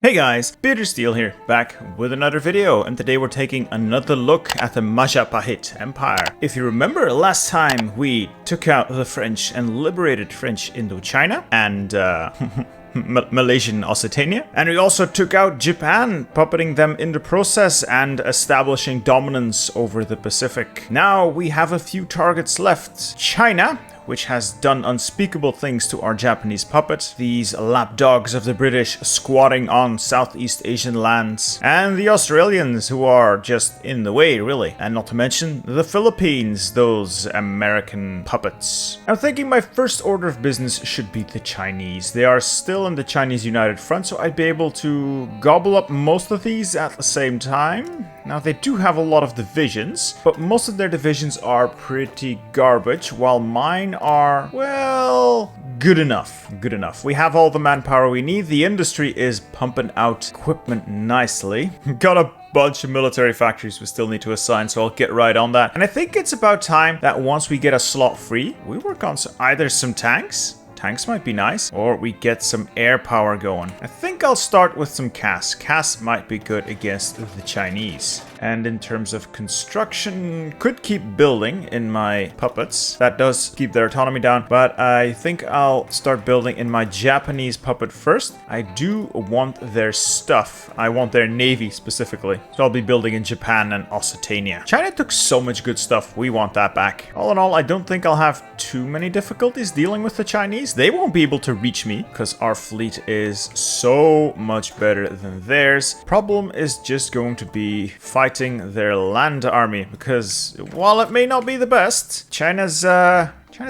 Hey guys, Peter Steele here, back with another video, and today we're taking another look at the Majapahit Empire. If you remember, last time we took out the French and liberated French Indochina and Malaysian Occitania, and we also took out Japan, puppeting them in the process and establishing dominance over the Pacific. Now we have a few targets left. China, which has done unspeakable things to our Japanese puppet, these lapdogs of the British squatting on Southeast Asian lands, and the Australians, who are just in the way, really. And not to mention the Philippines, those American puppets. I'm thinking my first order of business should be the Chinese. They are still in the Chinese United Front, so I'd be able to gobble up most of these at the same time. Now, they do have a lot of divisions, but most of their divisions are pretty garbage, while mine are, well, good enough. Good enough. We have all the manpower we need. The industry is pumping out equipment nicely. Got a bunch of military factories we still need to assign, so I'll get right on that. And I think it's about time that once we get a slot free, we work on either some tanks. Tanks might be nice, or we get some air power going. I think I'll start with some CAS. CAS might be good against the Chinese. And in terms of construction, could keep building in my puppets. That does keep their autonomy down, but I think I'll start building in my Japanese puppet first. I do want their stuff. I want their navy specifically. So I'll be building in Japan and Occitania. China took so much good stuff. We want that back. All in all, I don't think I'll have too many difficulties dealing with the Chinese. They won't be able to reach me because our fleet is so much better than theirs. Problem is just going to be fighting their land army, because while it may not be the best, China's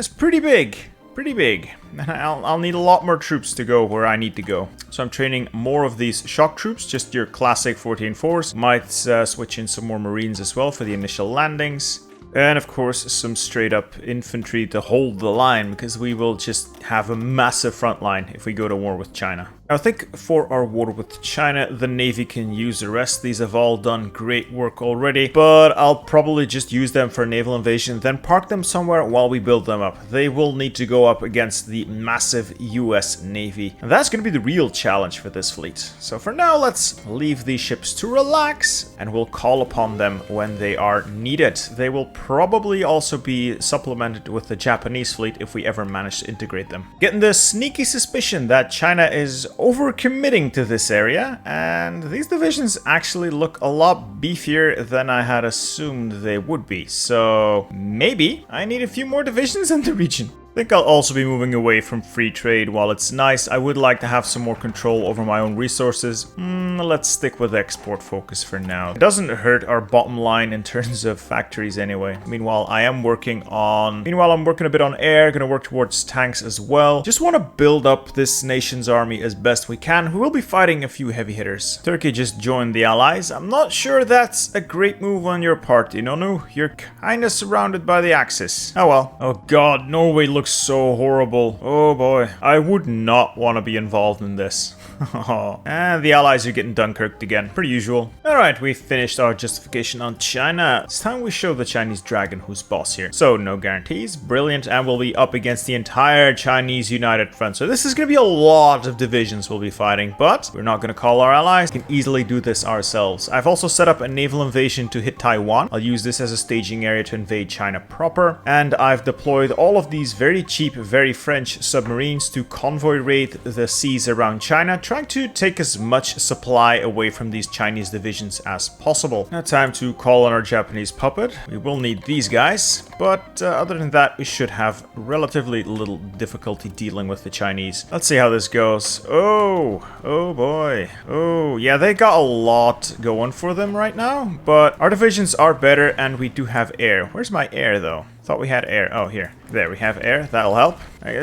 pretty big. Pretty big. And I'll need a lot more troops to go where I need to go. So I'm training more of these shock troops, just your classic 14-4s. Might switch in some more Marines as well for the initial landings. And of course, some straight up infantry to hold the line, because we will just have a massive front line if we go to war with China. Now, I think for our war with China, the Navy can use the rest. These have all done great work already, but I'll probably just use them for naval invasion, then park them somewhere while we build them up. They will need to go up against the massive US Navy. And that's going to be the real challenge for this fleet. So for now, let's leave these ships to relax, and we'll call upon them when they are needed. They will probably also be supplemented with the Japanese fleet if we ever manage to integrate them. Getting the sneaky suspicion that China is overcommitting to this area, and these divisions actually look a lot beefier than I had assumed they would be. So maybe I need a few more divisions in the region. I think I'll also be moving away from free trade. While it's nice, I would like to have some more control over my own resources. Let's stick with export focus for now. It doesn't hurt our bottom line in terms of factories anyway. Meanwhile, I'm working a bit on air, gonna work towards tanks as well. Just want to build up this nation's army as best we can. We will be fighting a few heavy hitters. Turkey just joined the Allies. I'm not sure that's a great move on your part, Inonu. You're kinda surrounded by the Axis. Oh well. Oh god, Norway looks so horrible. Oh boy. I would not want to be involved in this. And the Allies are getting Dunkirked again. Pretty usual. Alright, we finished our justification on China. It's time we show the Chinese dragon who's boss here. So, no guarantees. Brilliant. And we'll be up against the entire Chinese United Front. So this is going to be a lot of divisions we'll be fighting. But we're not going to call our allies. We can easily do this ourselves. I've also set up a naval invasion to hit Taiwan. I'll use this as a staging area to invade China proper. And I've deployed all of these very cheap, very French submarines to convoy raid the seas around China, trying to take as much supply away from these Chinese divisions as possible. Now time to call on our Japanese puppet. We will need these guys, but other than that, we should have relatively little difficulty dealing with the Chinese. Let's see how this goes. Oh boy. Oh, yeah, they got a lot going for them right now, but our divisions are better, and we do have air. Where's my air, though? Thought we had air. Oh, here. There, we have air. That'll help.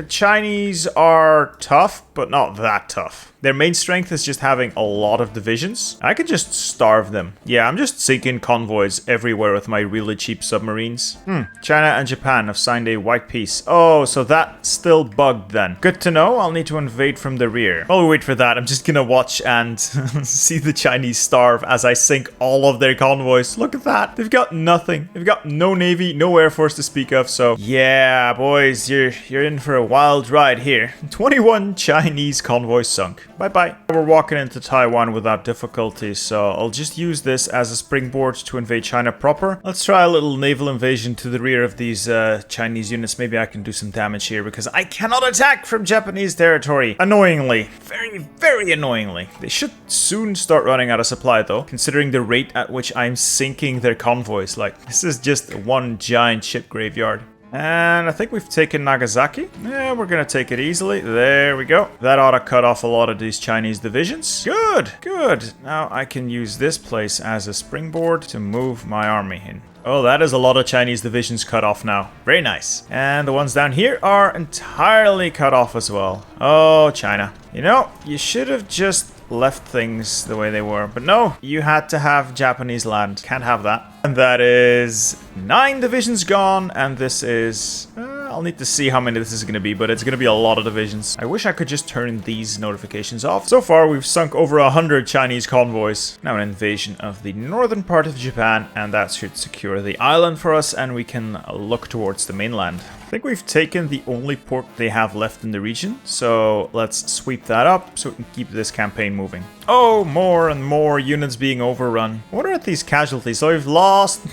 Chinese are tough, but not that tough. Their main strength is just having a lot of divisions. I could just starve them. Yeah, I'm just sinking convoys everywhere with my really cheap submarines. China and Japan have signed a white peace. Oh, so that's still bugged then. Good to know. I'll need to invade from the rear. While we wait for that, I'm just gonna watch and see the Chinese starve as I sink all of their convoys. Look at that. They've got nothing. They've got no navy, no air force to speak of. So yeah, Yeah, boys, you're in for a wild ride here. 21 Chinese convoys sunk. Bye-bye. We're walking into Taiwan without difficulty, so I'll just use this as a springboard to invade China proper. Let's try a little naval invasion to the rear of these Chinese units. Maybe I can do some damage here, because I cannot attack from Japanese territory. Annoyingly. Very, very annoyingly. They should soon start running out of supply, though, considering the rate at which I'm sinking their convoys. Like, this is just one giant ship graveyard. And I think we've taken Nagasaki. Yeah, we're gonna take it easily. There we go. That ought to cut off a lot of these Chinese divisions. Good, good. Now I can use this place as a springboard to move my army in. Oh, that is a lot of Chinese divisions cut off now. Very nice. And the ones down here are entirely cut off as well. Oh, China. You know, you should have just left things the way they were. But no, you had to have Japanese land. Can't have that. And that is 9 divisions gone. And this is... I'll need to see how many this is going to be, but it's going to be a lot of divisions. I wish I could just turn these notifications off. So far, we've sunk over 100 Chinese convoys. Now an invasion of the northern part of Japan, and that should secure the island for us, and we can look towards the mainland. I think we've taken the only port they have left in the region, so let's sweep that up so we can keep this campaign moving. Oh, more and more units being overrun. What are these casualties? So we've lost...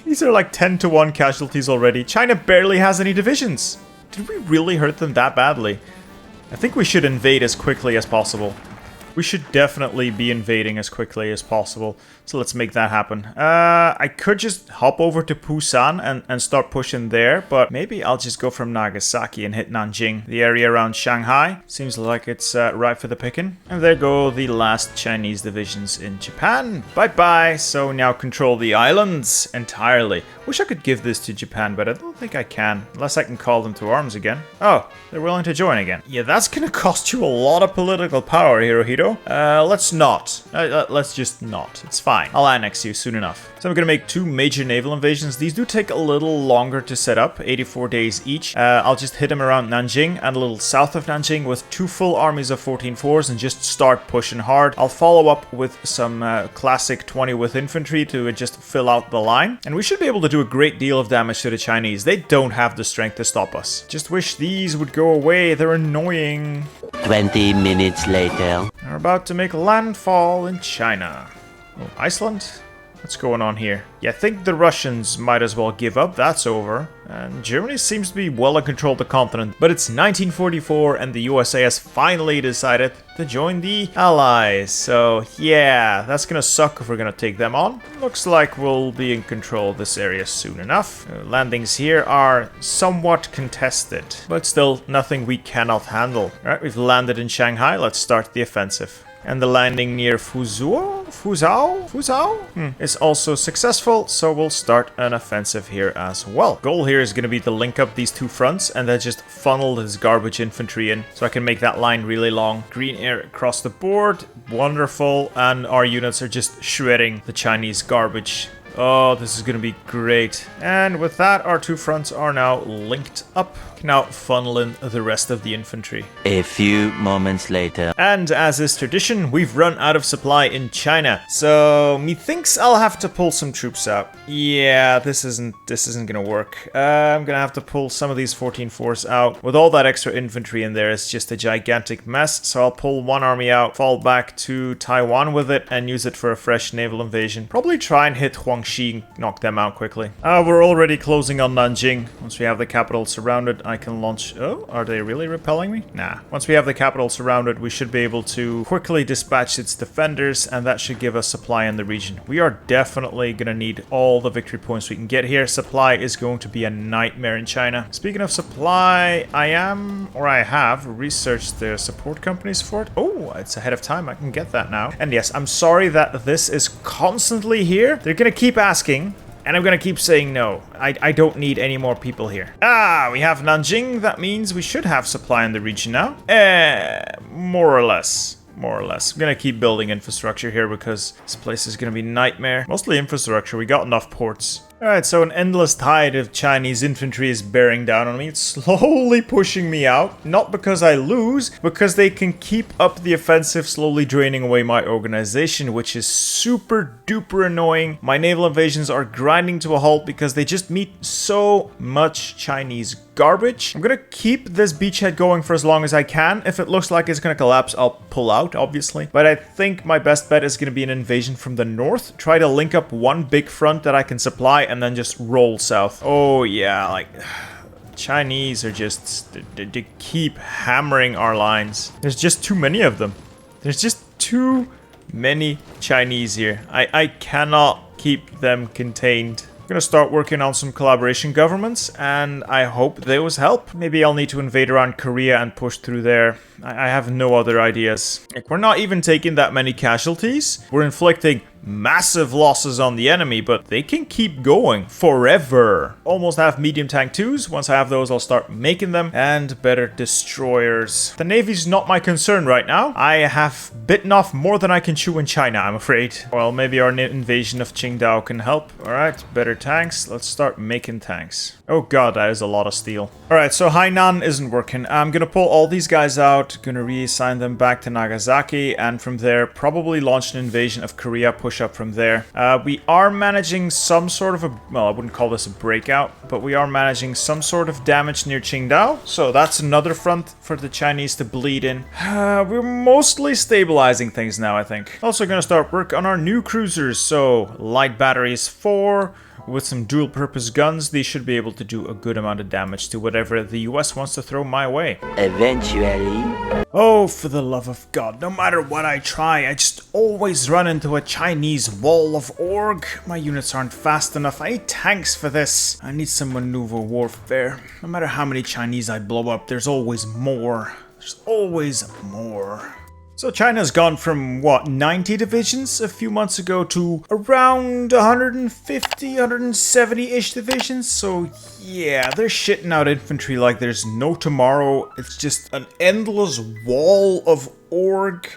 These are like 10 to 1 casualties already. China barely has any divisions. Did we really hurt them that badly? I think we should invade as quickly as possible. We should definitely be invading as quickly as possible. So let's make that happen. I could just hop over to Busan and start pushing there. But maybe I'll just go from Nagasaki and hit Nanjing. The area around Shanghai seems like it's ripe for the picking. And there go the last Chinese divisions in Japan. Bye-bye. So now control the islands entirely. Wish I could give this to Japan, but I don't think I can. Unless I can call them to arms again. Oh, they're willing to join again. Yeah, that's gonna cost you a lot of political power, Hirohito. Let's not. Let's just not. It's fine. I'll annex you soon enough. So I'm gonna make 2 major naval invasions. These do take a little longer to set up, 84 days each. I'll just hit them around Nanjing and a little south of Nanjing with 2 full armies of 14-4s and just start pushing hard. I'll follow up with some classic 20 with infantry to just fill out the line. And we should be able to do a great deal of damage to the Chinese. They don't have the strength to stop us. Just wish these would go away. They're annoying. 20 minutes later. We're about to make landfall in China. Oh, Iceland? What's going on here? Yeah, I think the Russians might as well give up. That's over. And Germany seems to be well in control of the continent. But it's 1944 and the USA has finally decided to join the Allies. So yeah, that's gonna suck if we're gonna take them on. Looks like we'll be in control of this area soon enough. Landings here are somewhat contested, but still nothing we cannot handle. Alright, we've landed in Shanghai. Let's start the offensive. And the landing near Fuzhou is also successful, so we'll start an offensive here as well. Goal here is going to be to link up these 2 fronts and then just funnel this garbage infantry in so I can make that line really long. Green air across the board, wonderful, and our units are just shredding the Chinese garbage. Oh, this is going to be great. And with that, our 2 fronts are now linked up. Can now funnel in the rest of the infantry. A few moments later. And as is tradition, we've run out of supply in China. So methinks I'll have to pull some troops out. Yeah, this isn't gonna work. I'm gonna have to pull some of these 14-4s out. With all that extra infantry in there, it's just a gigantic mess. So I'll pull 1 army out, fall back to Taiwan with it, and use it for a fresh naval invasion. Probably try and hit Huangxi, knock them out quickly. We're already closing on Nanjing. Once we have the capital surrounded, I can launch... Oh, are they really repelling me? Nah. Once we have the capital surrounded, we should be able to quickly dispatch its defenders, and that should give us supply in the region. We are definitely gonna need all the victory points we can get here. Supply is going to be a nightmare in China. Speaking of supply, I have researched the support companies for it. Oh, it's ahead of time. I can get that now. And yes, I'm sorry that this is constantly here. They're gonna keep asking. And I'm gonna keep saying no. I don't need any more people here. We have Nanjing. That means we should have supply in the region now. More or less. More or less. I'm gonna keep building infrastructure here because this place is gonna be a nightmare. Mostly infrastructure. We got enough ports. Alright, so an endless tide of Chinese infantry is bearing down on me. It's slowly pushing me out. Not because I lose, because they can keep up the offensive, slowly draining away my organization, which is super duper annoying. My naval invasions are grinding to a halt because they just meet so much Chinese garbage. I'm gonna keep this beachhead going for as long as I can. If it looks like it's gonna collapse, I'll pull out, obviously. But I think my best bet is gonna be an invasion from the north. Try to link up one big front that I can supply and then just roll south. Oh yeah, like... Chinese are just... They keep hammering our lines. There's just too many of them. There's just too many Chinese here. I cannot keep them contained. I'm gonna start working on some collaboration governments, and I hope those help. Maybe I'll need to invade around Korea and push through there. I have no other ideas. Like, we're not even taking that many casualties. We're inflicting massive losses on the enemy, but they can keep going forever. Almost have medium tank 2s. Once I have those, I'll start making them, and better destroyers. The Navy's not my concern right now. I have bitten off more than I can chew in China, I'm afraid. Well, maybe our invasion of Qingdao can help. Alright, better tanks. Let's start making tanks. Oh god, that is a lot of steel. Alright, so Hainan isn't working. I'm gonna pull all these guys out, gonna reassign them back to Nagasaki, and from there, probably launch an invasion of Korea, push up from there. We are managing some sort of a... Well, I wouldn't call this a breakout, but we are managing some sort of damage near Qingdao. So that's another front for the Chinese to bleed in. We're mostly stabilizing things now, I think. Also gonna start work on our new cruisers. So, light batteries 4... With some dual-purpose guns, these should be able to do a good amount of damage to whatever the US wants to throw my way. Eventually. Oh, for the love of God, no matter what I try, I just always run into a Chinese wall of org. My units aren't fast enough. I need tanks for this. I need some maneuver warfare. No matter how many Chinese I blow up, there's always more. There's always more. So China's gone from, what, 90 divisions a few months ago to around 150, 170-ish divisions. So yeah, they're shitting out infantry like there's no tomorrow. It's just an endless wall of org.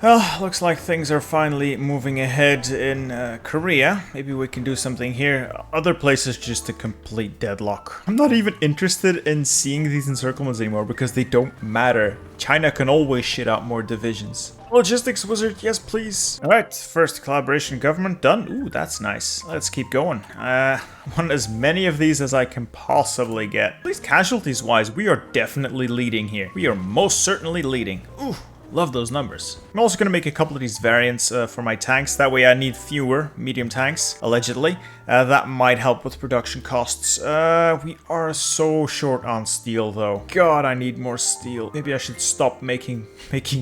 Well, looks like things are finally moving ahead in Korea. Maybe we can do something here. Other places just a complete deadlock. I'm not even interested in seeing these encirclements anymore because they don't matter. China can always shit out more divisions. Logistics wizard, yes please. Alright, first collaboration government done. Ooh, that's nice. Let's keep going. I want as many of these as I can possibly get. At least casualties wise, we are definitely leading here. We are most certainly leading. Ooh. Love those numbers. I'm also going to make a couple of these variants for my tanks. That way I need fewer medium tanks, allegedly. That might help with production costs. We are so short on steel, though. God, I need more steel. Maybe I should stop making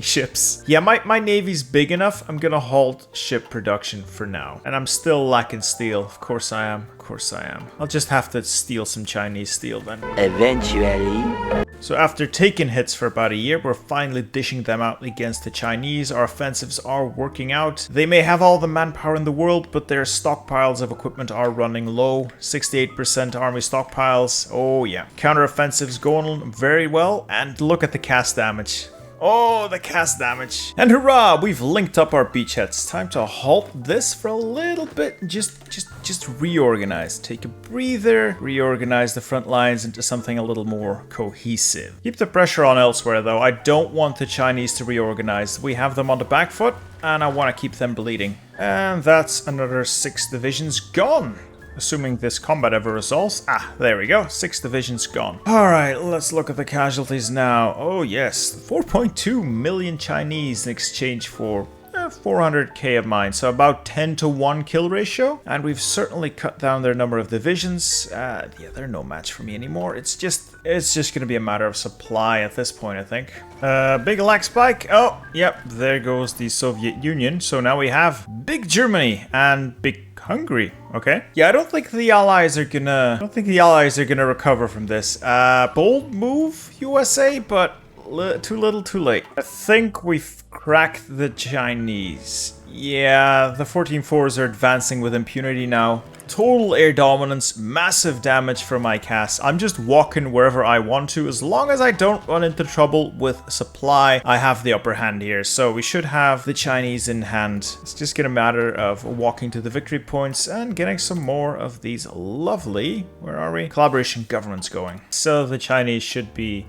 ships. Yeah, my navy's big enough. I'm going to halt ship production for now. And I'm still lacking steel. Of course I am. Of course I am. I'll just have to steal some Chinese steel then. Eventually. So after taking hits for about a year, we're finally dishing them out against the Chinese. Our offensives are working out. They may have all the manpower in the world, but their stockpiles of equipment are running low. 68% army stockpiles. Oh yeah. Counteroffensives going very well. And look at the cast damage. Oh, the cast damage. And hurrah, we've linked up our beachheads. Time to halt this for a little bit. Just reorganize. Take a breather. Reorganize the front lines into something a little more cohesive. Keep the pressure on elsewhere, though. I don't want the Chinese to reorganize. We have them on the back foot, and I want to keep them bleeding. And that's another 6 divisions gone. Assuming this combat ever resolves. Ah, there we go. 6 divisions gone. Alright, let's look at the casualties now. Oh yes, 4.2 million Chinese in exchange for 400k of mine, so about 10-to-1 kill ratio. And we've certainly cut down their number of divisions. Yeah, they're no match for me anymore. It's just gonna be a matter of supply at this point, I think. Big lag spike. Oh, yep, there goes the Soviet Union. So now we have Big Germany and Big Hungary. Okay. Yeah, I don't think the Allies are gonna recover from this. Bold move, USA, but too little, too late. I think we've cracked the Chinese. Yeah, the 14-4s are advancing with impunity now. Total air dominance, massive damage for my cast. I'm just walking wherever I want to. As long as I don't run into trouble with supply, I have the upper hand here. So we should have the Chinese in hand. It's just gonna matter of walking to the victory points and getting some more of these lovely, where are we? Collaboration governments going. So the Chinese should be...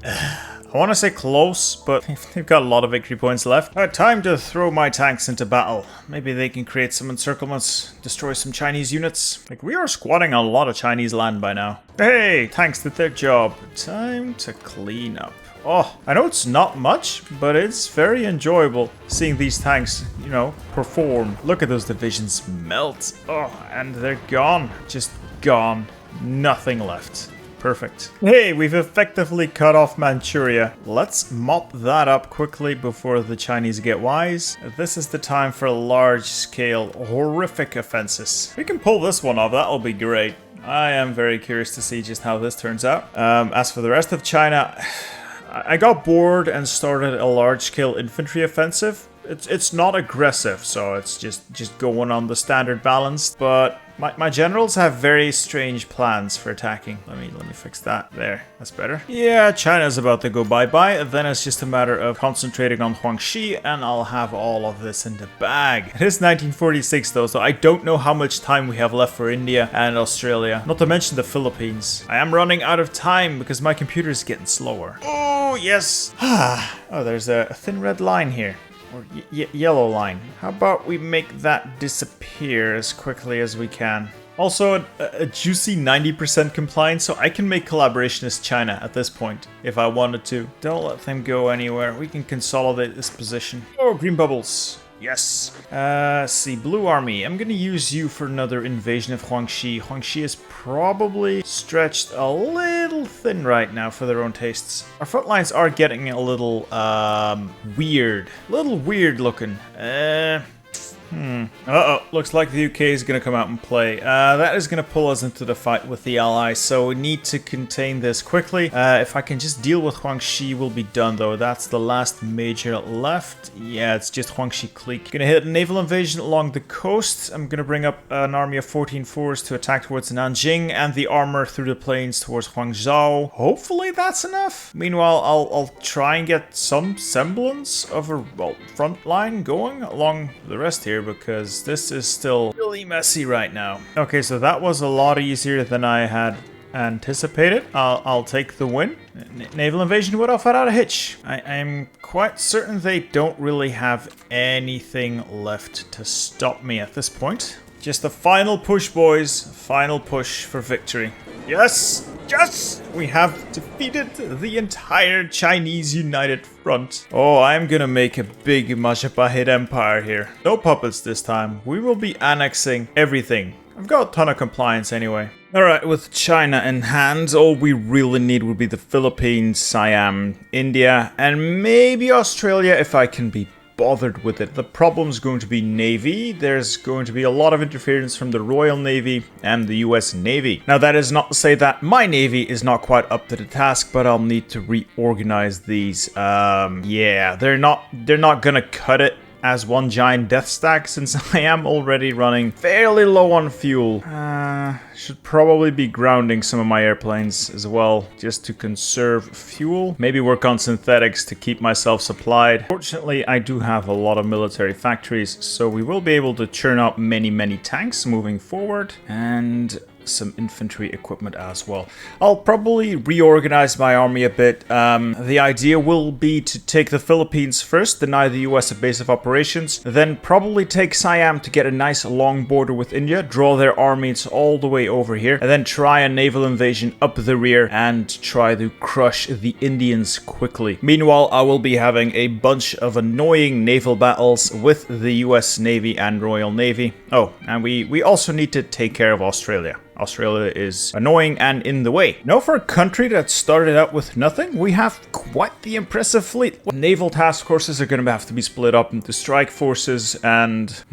I want to say close, but they've got a lot of victory points left. Time to throw my tanks into battle. Maybe they can create some encirclements, destroy some Chinese units. Like, we are squatting a lot of Chinese land by now. Hey, tanks did their job. Time to clean up. Oh, I know it's not much, but it's very enjoyable seeing these tanks, you know, perform. Look at those divisions melt. Oh, and they're gone. Just gone. Nothing left. Perfect. Hey, we've effectively cut off Manchuria. Let's mop that up quickly before the Chinese get wise. This is the time for large-scale, horrific offenses. We can pull this one off. That'll be great. I am very curious to see just how this turns out. As for the rest of China, I got bored and started a large-scale infantry offensive. It's not aggressive, so it's just going on the standard balance, but my generals have very strange plans for attacking. Let me fix that. There, that's better. Yeah, China's about to go bye-bye. Then it's just a matter of concentrating on Huangxi, and I'll have all of this in the bag. It is 1946 though, so I don't know how much time we have left for India and Australia. Not to mention the Philippines. I am running out of time because my computer is getting slower. Oh, yes. Oh, there's a thin red line here. Or yellow line. How about we make that disappear as quickly as we can? Also, a juicy 90% compliance, so I can make collaboration as China at this point, if I wanted to. Don't let them go anywhere. We can consolidate this position. Oh, green bubbles. Yes. See, Blue Army. I'm gonna use you for another invasion of Huangxi. Huangxi is probably stretched a little thin right now for their own tastes. Our front lines are getting a little, weird. A little weird looking. Uh-oh, looks like the UK is going to come out and play. That is going to pull us into the fight with the Allies, so we need to contain this quickly. If I can just deal with Huangxi, we'll be done, though. That's the last major left. Yeah, it's just Huangxi clique. Gonna hit a naval invasion along the coast. I'm gonna bring up an army of 14-4s to attack towards Nanjing, and the armor through the plains towards Huangzhou. Hopefully that's enough. Meanwhile, I'll try and get some semblance of a, well, front line going along the rest here, because this is still really messy right now. Okay, so that was a lot easier than I had anticipated. I'll take the win. Naval invasion went off without a hitch. I'm quite certain they don't really have anything left to stop me at this point. Just the final push, boys. Final push for victory. Yes! Yes! We have defeated the entire Chinese United Front. Oh, I'm gonna make a big Majapahit Empire here. No puppets this time. We will be annexing everything. I've got a ton of compliance anyway. Alright, with China in hand, all we really need would be the Philippines, Siam, India, and maybe Australia if I can be bothered with it. The problem's going to be Navy. There's going to be a lot of interference from the Royal Navy and the US Navy. Now, that is not to say that my Navy is not quite up to the task, but I'll need to reorganize these. Yeah, they're not gonna cut it as one giant death stack, since I am already running fairly low on fuel. Should probably be grounding some of my airplanes as well, just to conserve fuel. Maybe work on synthetics to keep myself supplied. Fortunately, I do have a lot of military factories, so we will be able to churn out many tanks moving forward, and some infantry equipment as well. I'll probably reorganize my army a bit. The idea will be to take the Philippines first, deny the US a base of operations, then probably take Siam to get a nice long border with India, draw their armies all the way over here, and then try a naval invasion up the rear and try to crush the Indians quickly. Meanwhile, I will be having a bunch of annoying naval battles with the US Navy and Royal Navy. Oh, and we also need to take care of Australia. Australia is annoying and in the way. Now, for a country that started out with nothing, we have quite the impressive fleet. Naval task forces are going to have to be split up into strike forces and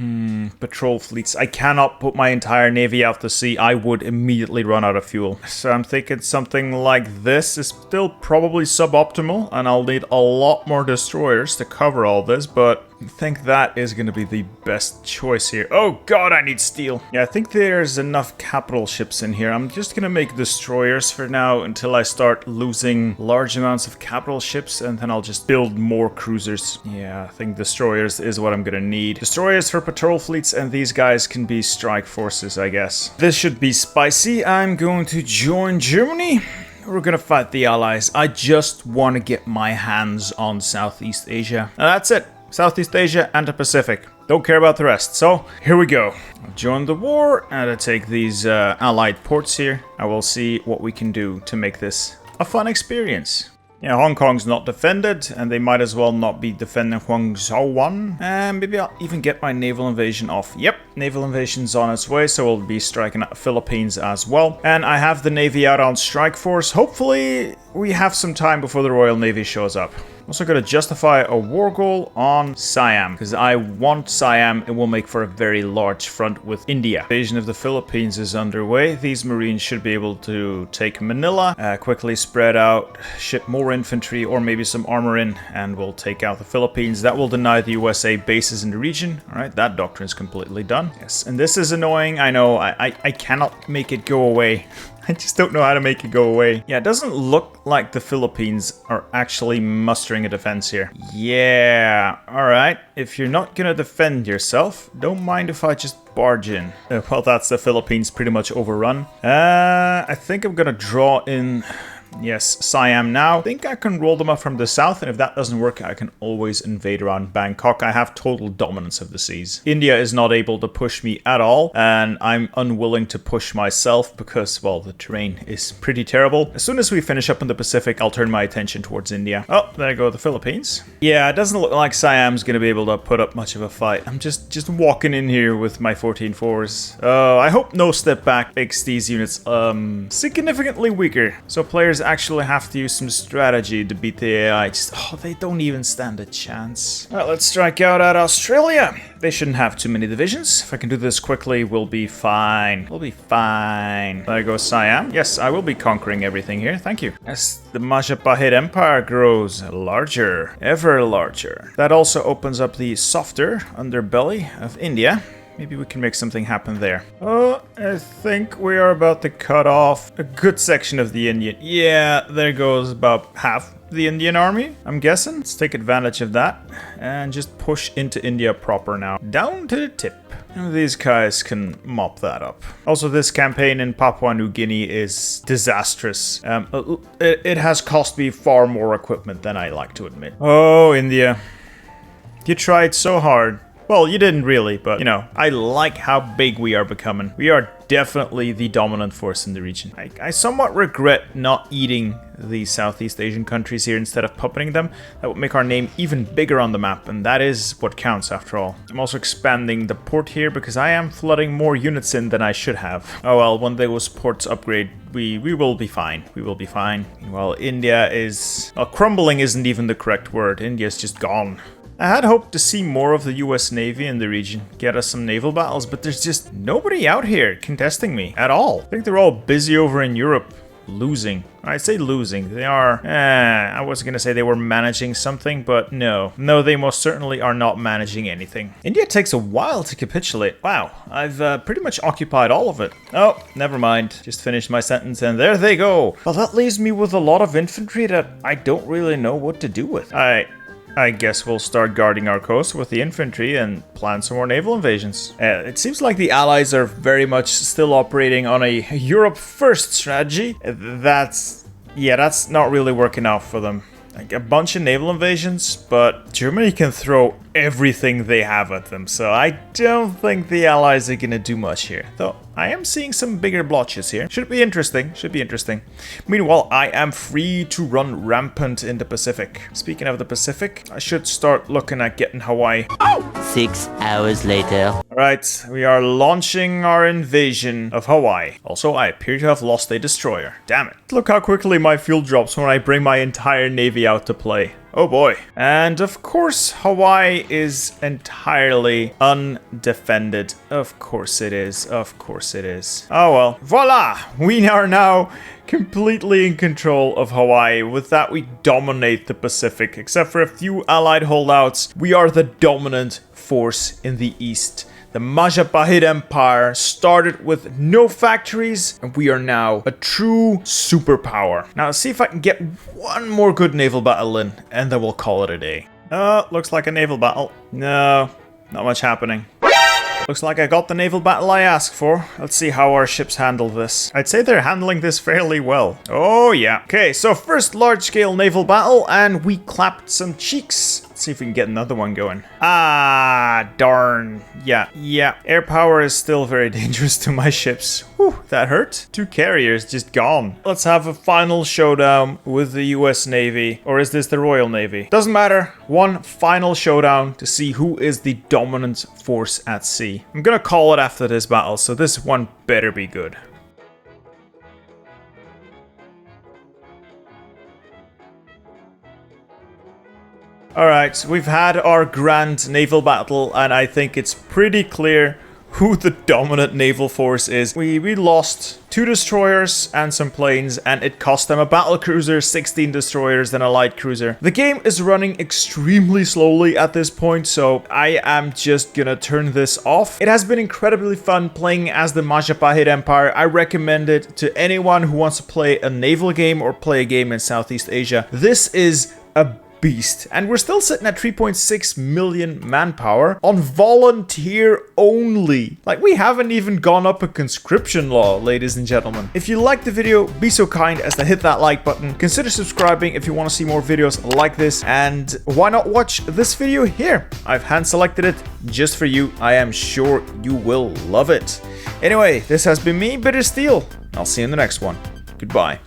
patrol fleets. I cannot put my entire navy out to sea. I would immediately run out of fuel. So I'm thinking something like this is still probably suboptimal, and I'll need a lot more destroyers to cover all this, but I think that is going to be the best choice here. Oh god, I need steel. Yeah, I think there's enough capital ships in here. I'm just going to make destroyers for now until I start losing large amounts of capital ships, and then I'll just build more cruisers. Yeah, I think destroyers is what I'm going to need. Destroyers for patrol fleets, and these guys can be strike forces, I guess. This should be spicy. I'm going to join Germany. We're gonna fight the Allies. I just want to get my hands on Southeast Asia. And that's it. Southeast Asia and the Pacific. Don't care about the rest. So, here we go. I'll join the war and I take these Allied ports here. I will see what we can do to make this a fun experience. Yeah, Hong Kong's not defended, and they might as well not be defending Guangzhou 1. And maybe I'll even get my naval invasion off. Yep, naval invasion's on its way, so we'll be striking at the Philippines as well. And I have the Navy out on strike force. Hopefully, we have some time before the Royal Navy shows up. I'm also going to justify a war goal on Siam, because I want Siam. It will make for a very large front with India. Invasion of the Philippines is underway. These Marines should be able to take Manila, quickly spread out, ship more infantry or maybe some armor in, and we'll take out the Philippines. That will deny the USA bases in the region. All right, that doctrine is completely done. Yes, and this is annoying. I know, I cannot make it go away. I just don't know how to make it go away. Yeah, it doesn't look like the Philippines are actually mustering a defense here. Yeah, alright. If you're not gonna defend yourself, don't mind if I just barge in. Well, that's the Philippines pretty much overrun. I think I'm gonna draw in... Yes, Siam now. I think I can roll them up from the south, and if that doesn't work, I can always invade around Bangkok. I have total dominance of the seas. India is not able to push me at all, and I'm unwilling to push myself because, well, the terrain is pretty terrible. As soon as we finish up in the Pacific, I'll turn my attention towards India. Oh, there go the Philippines. Yeah, it doesn't look like Siam's gonna be able to put up much of a fight. I'm just walking in here with my 14-4s. I hope no step back makes these units significantly weaker. So players actually have to use some strategy to beat the AI. They don't even stand a chance. Alright, let's strike out at Australia. They shouldn't have too many divisions. If I can do this quickly, we'll be fine. We'll be fine. There goes Siam. Yes, I will be conquering everything here. Thank you. As the Majapahit Empire grows larger, ever larger. That also opens up the softer underbelly of India. Maybe we can make something happen there. Oh, I think we are about to cut off a good section of the Indian. Yeah, there goes about half the Indian army, I'm guessing. Let's take advantage of that and just push into India proper now. Down to the tip. And these guys can mop that up. Also, this campaign in Papua New Guinea is disastrous. It has cost me far more equipment than I like to admit. Oh, India. You tried so hard. Well, you didn't really, but, you know, I like how big we are becoming. We are definitely the dominant force in the region. I somewhat regret not eating the Southeast Asian countries here instead of puppeting them. That would make our name even bigger on the map, and that is what counts after all. I'm also expanding the port here because I am flooding more units in than I should have. Oh well, when those ports upgrade, we will be fine. We will be fine. Well, India is... Well, crumbling isn't even the correct word. India's just gone. I had hoped to see more of the US Navy in the region, get us some naval battles, but there's just nobody out here contesting me at all. I think they're all busy over in Europe, losing. I say losing, they are, I was gonna say they were managing something, but no. No, they most certainly are not managing anything. India takes a while to capitulate. Wow, I've pretty much occupied all of it. Oh, never mind. Just finished my sentence and there they go. Well, that leaves me with a lot of infantry that I don't really know what to do with. I guess we'll start guarding our coast with the infantry and plan some more naval invasions. It seems like the Allies are very much still operating on a Europe first strategy. That's not really working out for them. Like a bunch of naval invasions, but Germany can throw everything they have at them, so I don't think the Allies are gonna do much here. Though I am seeing some bigger blotches here. Should be interesting, should be interesting. Meanwhile, I am free to run rampant in the Pacific. Speaking of the Pacific, I should start looking at getting Hawaii. 6 hours later. Alright, we are launching our invasion of Hawaii. Also, I appear to have lost a destroyer. Damn it. Look how quickly my fuel drops when I bring my entire navy out to play. Oh boy. And of course, Hawaii is entirely undefended. Of course it is. Of course it is. Oh well. Voila! We are now completely in control of Hawaii. With that, we dominate the Pacific. Except for a few allied holdouts, we are the dominant force in the east. The Majapahit Empire started with no factories, and we are now a true superpower. Now, let's see if I can get one more good naval battle in, and then we'll call it a day. Looks like a naval battle. No, not much happening. Looks like I got the naval battle I asked for. Let's see how our ships handle this. I'd say they're handling this fairly well. Oh yeah. Okay, so first large-scale naval battle, and we clapped some cheeks. Let's see if we can get another one going. Ah, darn. Yeah. Air power is still very dangerous to my ships. Whew, that hurt. 2 carriers just gone. Let's have a final showdown with the US Navy. Or is this the Royal Navy? Doesn't matter. One final showdown to see who is the dominant force at sea. I'm gonna call it after this battle, so this one better be good. Alright, we've had our grand naval battle, and I think it's pretty clear who the dominant naval force is. We lost 2 destroyers and some planes, and it cost them a battle cruiser, 16 destroyers, and a light cruiser. The game is running extremely slowly at this point, so I am just gonna turn this off. It has been incredibly fun playing as the Majapahit Empire. I recommend it to anyone who wants to play a naval game or play a game in Southeast Asia. This is a beast. And we're still sitting at 3.6 million manpower on volunteer only. Like, we haven't even gone up a conscription law, ladies and gentlemen. If you liked the video, be so kind as to hit that like button. Consider subscribing if you want to see more videos like this. And why not watch this video here? I've hand selected it just for you. I am sure you will love it. Anyway, this has been me, Bitter Steel. I'll see you in the next one. Goodbye.